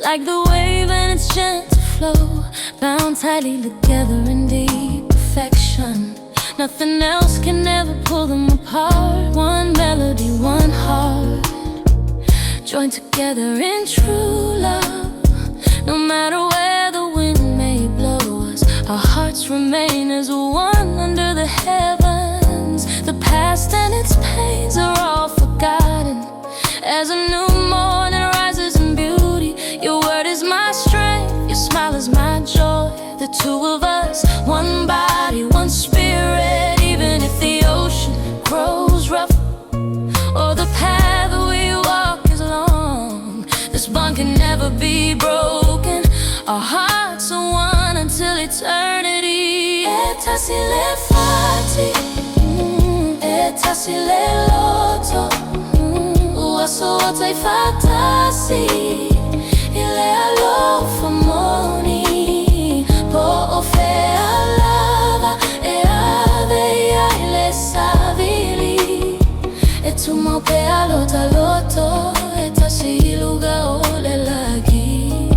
like the wave and its gentle flow, bound tightly together in deep affection. Nothing else can ever pull them apart. One melody, one heart, joined together in true love. No matter where the wind may blow us, our hearts remain as one under the heavens. The past and its pains are all forgotten as a new morning rises in beauty. Your word is my strength, your smile is my joy. The two of us, one body, one spirit. Even if the ocean grows rough or the path we walk is long, this bond can never be broken. Our hearts are one until eternity. Etasile fati, etasile loto, uaso otai fatasi, ile alofa moni, po ofe alava, e ave ya ile savili, e tu mo pe alota loto, etasi iluga ole lagi.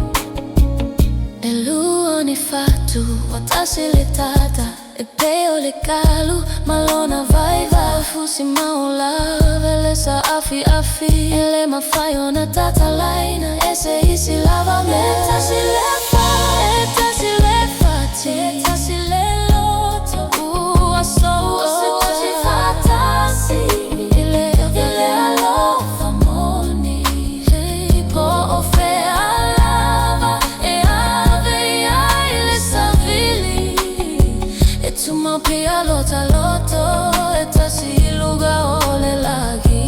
Eluoni fatu, watasi le tata, e peo le kalu, malona vaiva, fusi maulava, elesa afi afi, ele mafayo na tata laina, ese isi lava me. Etasi le fati, etasi le fati, etasi le loto, uaso otai fatasi, ile alofa moni, po ofe alava, e ave ya ile savili, e tu mo pia lota loto, etasi iluga ole lagi.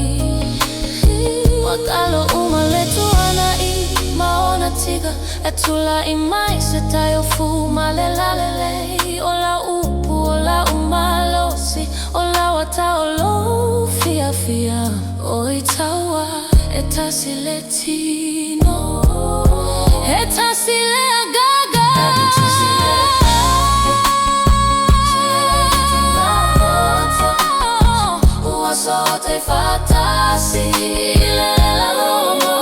Wakalo umaletu anai, maona tiga, etula imai se tayo fu malelalele. Ola upu, ola umalosi, ola wata olo fia fia. Oitawa, etasile tino, etasile agaga, uaso te fatasi, ile la loma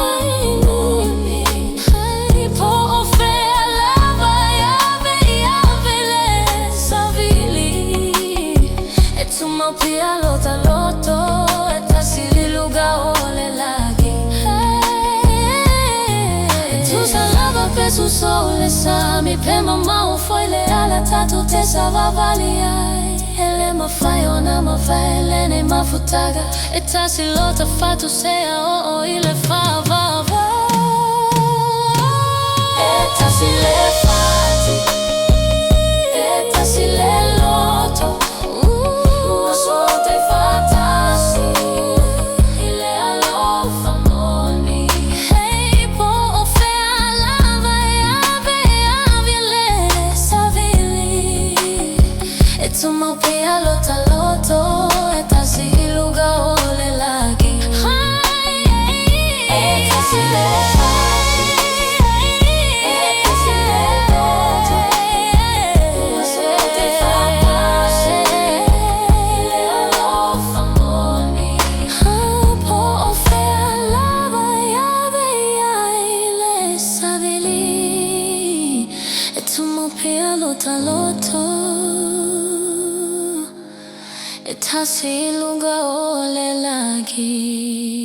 inuni, po ofe alava, yave le savili, e tu mo pia lota loto, etasi iluga ole lagi. Tu salava pe su sole sa, mi pe mama foi le ala tatu te savavali ai. Ele mafayo na mafaele ne mafutaga, etasi lota fatu sea o ile favava. Etasi le fati, etasi le loto, uaso te fatasi, ile alofa moni, hey po ofe alava, ave le savili, e tu mo pia lota loto, etasi iluga ole lagi. Etasi le fati, etasi le loto, uaso te fatasi, ile alofa moni, po ofe alava, ave ya ile savili, e tu mo pia lota loto, etasi iluga ole lagi.